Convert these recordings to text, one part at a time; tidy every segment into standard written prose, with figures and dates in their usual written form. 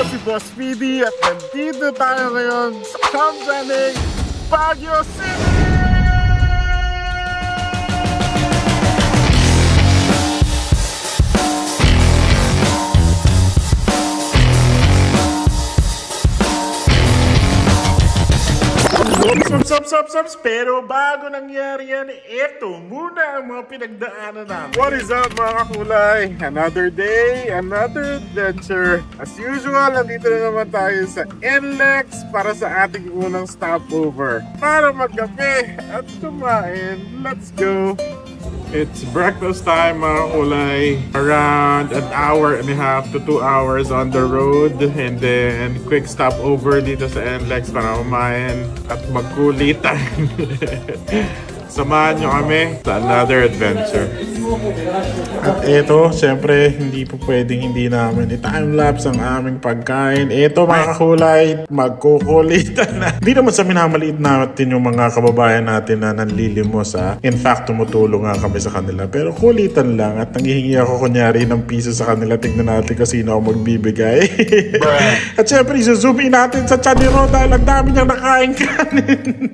si Boss Speedy at nandito tayo ngayon sa Kamsanig, Baguio City! Sups, pero bago nangyari yan, ito muna ang mga pinagdaanan namin. What is up mga kakulay? Another day, another adventure. As usual, nandito na naman tayo sa NLEX para sa ating unang stopover. Para magkape at kumain. Let's go! It's breakfast time mga kulay. Around an hour and a half to 2 hours on the road. And then quick stopover dito sa NLEX para kumain at magkulitan. Samahan nyo kami sa another adventure. At ito, syempre, hindi po pwedeng hindi namin i-timelapse ang aming pagkain. Ito mga kakulay, magkukulitan na. Hindi naman sa minamaliit natin yung mga kababayan natin na nanlilimos. In fact, tumutulong nga kami sa kanila. Pero kulitan lang at nanghihingi ako kunyari ng piso sa kanila. Tingnan natin kung sino ako magbibigay. At syempre, zoom in natin sa Chaniro dahil ang dami niyang nakain kanin.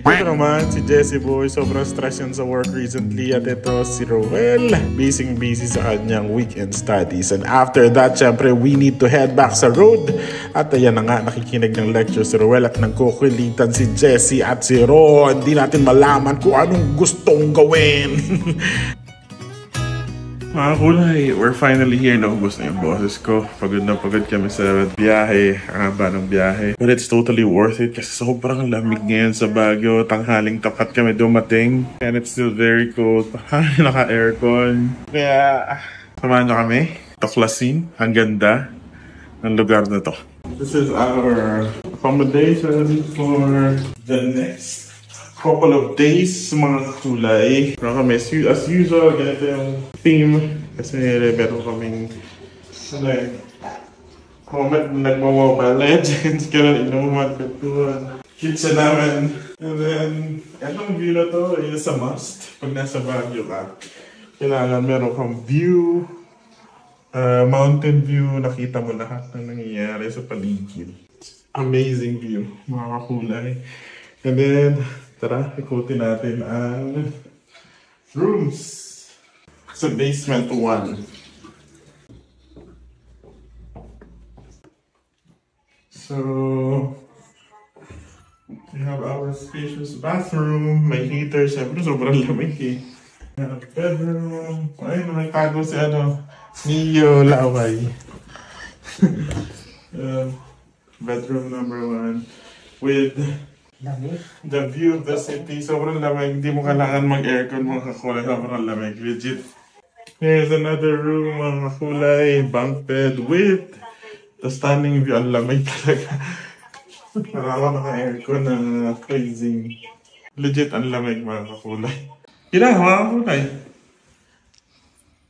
Ito naman, si Jessie Boy. Sobrang stress yan sa work recently. At ito si Rowell, busy sa kanyang weekend studies. And after that, syempre, we need to head back sa road. At ayan na nga, nakikinig ng lecture si Rowell at nagkukulitan si Jessie at si Ro. Hindi natin malaman kung anong gustong gawin. Mga kulay, we're finally here. Naubos na yung boses ko. Pagod na pagod kami sa biyahe. Ang haba ng biyahe. But it's totally worth it kasi sobrang lamig ngayon sa Baguio. Tanghaling tapat kami dumating. And it's still very cold. Naka-aircon. Kaya, samahan nyo kami. Tuklasin. Ang ganda ng lugar na to. This is our accommodation for the next couple of days, mga kakulay. Pero kami, as usual, ganito yung theme. Kasi meron kaming comment na nagmamobile legends. Ganun, inuman, katuan. Kitchen namin. And then, itong view na to is a must. Pag nasa Baguio ka, kailangan meron kang view, mountain view, nakita mo lahat ng nangyayari sa paligid. Amazing view, mga kakulay. And then, tara, ikutin natin ang rooms sa basement 1. So, we have our spacious bathroom. May heater, syempre sobrang lamig eh. We have bedroom. Ayun, may tago si Neo Laway. Bedroom number 1 with the view of the city. Sobrang lamig. Hindi mo kailangan mag-aircon mga kakulay. Sobrang lamig. Legit. Here's another room mga kakulay. Bunk bed with the stunning view. Ang lamig talaga. Parang naka-aircon na freezing. Legit ang lamig mga kakulay. Kailangan mga kakulay.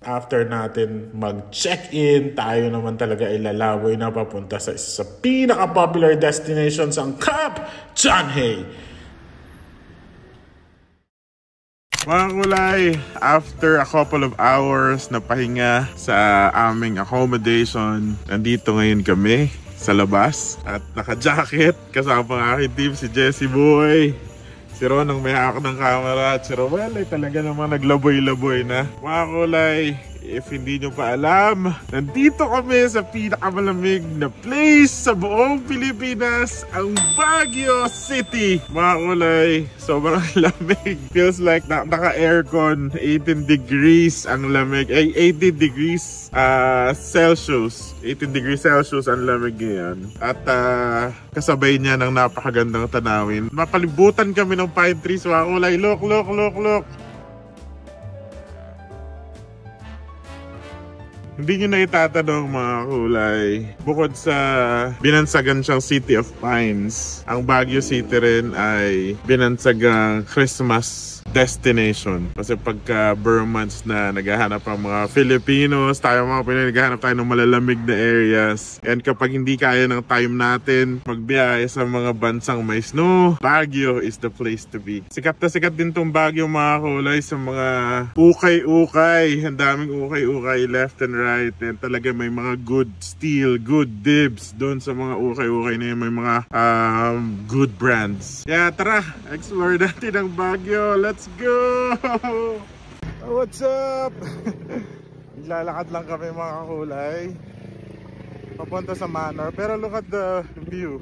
After natin mag-check-in, tayo naman talaga ilalaway na papunta sa isa sa pinaka-popular destinations ang Camp Chanhae. Mga kulay, after a couple of hours na pahinga sa aming accommodation, nandito ngayon kami sa labas at naka-jacket kasama ang aking team, si Jessie Boy, si Ron ang may hawak ng camera at si Rowell ay talaga naman naglaboy-laboy na. Mga kulay, if hindi nyo pa alam, nandito kami sa pinakamalamig na place sa buong Pilipinas, ang Baguio City. Mga kulay, sobrang lamig. Feels like naka-aircon, 18 degrees ang lamig. Ay, 18 degrees Celsius. 18 degrees Celsius ang lamig ngayon. At kasabay niya ng napakagandang tanawin. Mapalibutan kami ng pine trees. Mga kulay, look. Hindi nyo na itatanong mga kulay. Bukod sa binansagan siyang City of Pines, ang Baguio City rin ay binansagang Christmas destination. Kasi pagka Burr months na naghahanap ang mga Filipinos, tayo mga Pinoy, naghahanap tayo ng malalamig na areas. And kapag hindi kaya ng time natin magbiyahe sa mga bansang may snow, Baguio is the place to be. Sikat na sikat din tong Baguio mga kulay sa mga ukay-ukay. Ang daming ukay-ukay left and right. right. And talaga may mga good steal, good dibs doon sa mga ukay-ukay na yun. May mga good brands. Kaya tara, explore natin ang Baguio. Let's go! What's up? Lalakad lang kami mga kakulay papunta sa Manor, pero look at the view.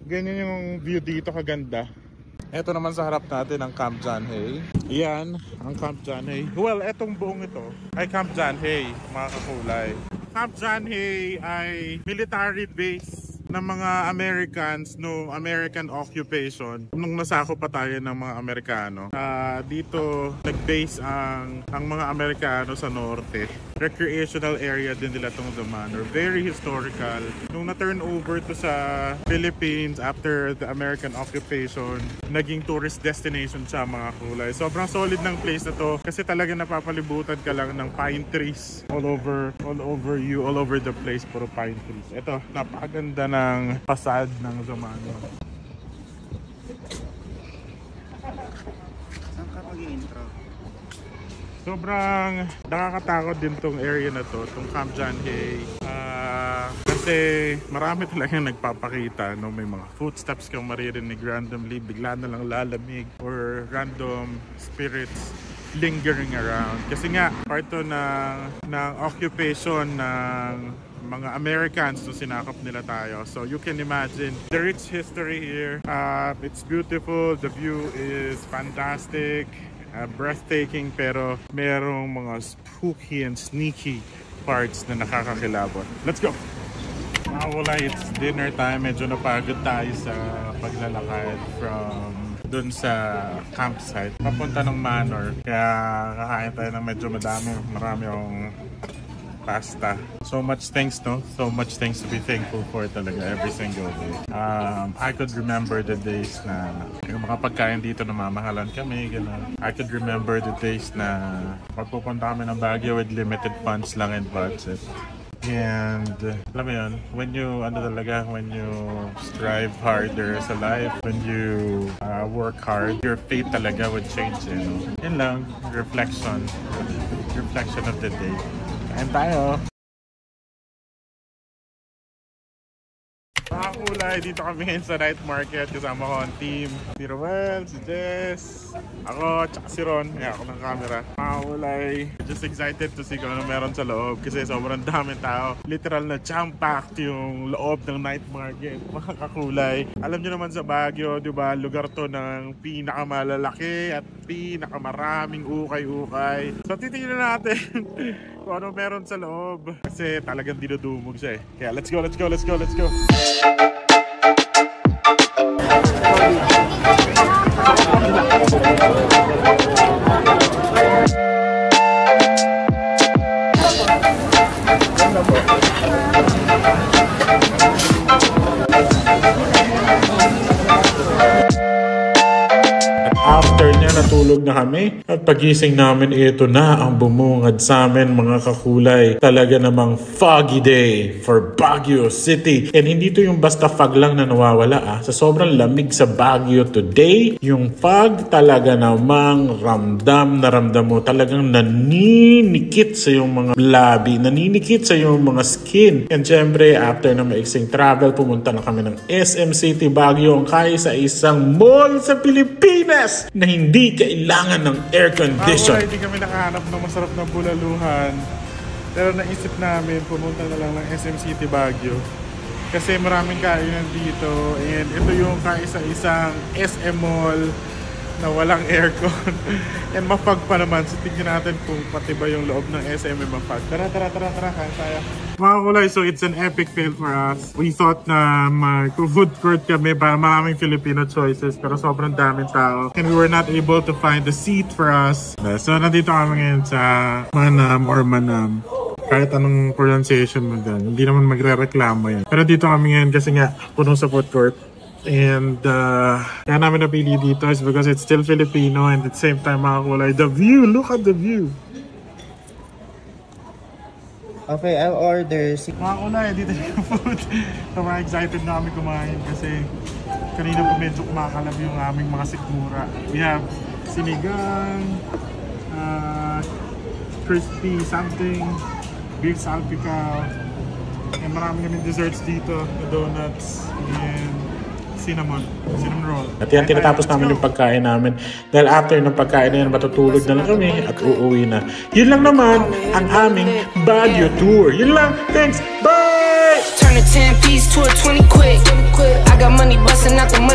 Ganyan yung view dito, kaganda. Ito naman sa harap natin ang Camp John Hay. Yan ang Camp John Hay. Well, etong buong ito ay Camp John Hay mga kakulay. Camp John Hay ay military base ng mga Americans no American occupation nung nasako pa tayo ng mga Amerikano. Dito nag-base ang mga Amerikano sa norte. Recreational area din nila tong The Manor. Very historical. Nung na-turn over to sa Philippines after the American occupation, naging tourist destination siya mga kulay. Sobrang solid ng place na to kasi talaga napapalibutan ka lang ng pine trees all over you, all over the place, puro pine trees. Ito, napakaganda ng facade ng The Manor. Saan ka mag-i-intro? Sobrang nakakatakot din tong area na to, tong Camp John Hay. Kasi marami talagang nagpapakita, no? May mga footsteps kang maririnig randomly, bigla na lang lalamig, or random spirits lingering around. Kasi nga, part to ng occupation ng mga Americans na sinakop nila tayo. So you can imagine the rich history here. It's beautiful, the view is fantastic. Breathtaking, pero merong mga spooky and sneaky parts na nakakakilabot. Let's go! Mga kulay, it's dinner time. Medyo napagod tayo sa paglalakad from dun sa campsite papunta ng Manor. Kaya kakain tayo ng medyo marami akong pasta. So much thanks, no? So much things to be thankful for talaga every single day. I could remember the days na yung mga pagkain dito na mamahalan kami, gano'n. I could remember the days na magpupunta kami ng Baguio with limited funds lang and budget. And alam mo yun, when you strive harder sa life, when you work hard, your fate talaga would change, you know? Yun lang, reflection of the day. Kain tayo! Mga kulay, dito kami ngayon sa night market. Kasama ko ang team. Si Roel, si Jess, ako, tsaka si Ron. Ako ng camera. Mga kulay, just excited to see kung ano meron sa loob. Kasi sobrang daming tao. Literal na jam-packed yung loob ng night market. Mga kakulay. Alam nyo naman sa Baguio, di ba, lugar to ng pinakamalalaki at pinakamaraming ukay-ukay. So titingnan natin kung ano meron sa loob. Kasi talagang dinudumog siya eh. Kaya let's go! After niya, natulog na kami at pagising namin, ito na ang bumungad sa amin mga kakulay. Talaga namang foggy day for Baguio City. And hindi to yung basta fog lang na nawawala Sa sobrang lamig sa Baguio today, yung fog talaga namang ramdam mo. Talagang naninikit sa yung mga labi, naninikit sa yung mga skin. And syempre, after na maiksing travel, pumunta na kami ng SM City Baguio, ang kaisa-isang mall sa Pilipinas na hindi kailangan ng air condition. Hindi kami nakahanap ng masarap na bulaluhan, pero naisip namin pumunta na lang ng SM City Baguio kasi maraming kainan dito, and ito yung kaisa-isang SM Mall na walang aircon and mapag pa naman. So tingnan natin kung pati ba yung loob ng SM mapag. Tara, kain tayo. Mga kulay, so it's an epic fail for us. We thought na mag-food court kami para maraming Filipino choices, pero sobrang daming tao and we were not able to find a seat for us. So nandito kami ngayon sa Manam or Manam. Kahit anong pronunciation mo dyan, hindi naman magre-reklamo yan. Pero dito kami ngayon kasi nga puno sa food court. And kaya namin napili dito is because it's still Filipino and at the same time mga kulay, the view, look at the view. Okay, I'll order. Mga kulay, dito yung food. So excited na kami kumain kasi kanina po medyo kumakalab yung aming mga sikmura. We have sinigang, crispy something, beef salpicao, and marami kaming desserts dito, the donuts, and cinnamon roll. At yan, tinatapos namin yung pagkain namin. Dahil after ng pagkain na yan, matutulog na lang kami at uuwi na. Yun lang naman ang aming Baguio tour. Yun lang. Thanks. Bye! Turn a 10 piece to a 20 quick. I got money busting out the money.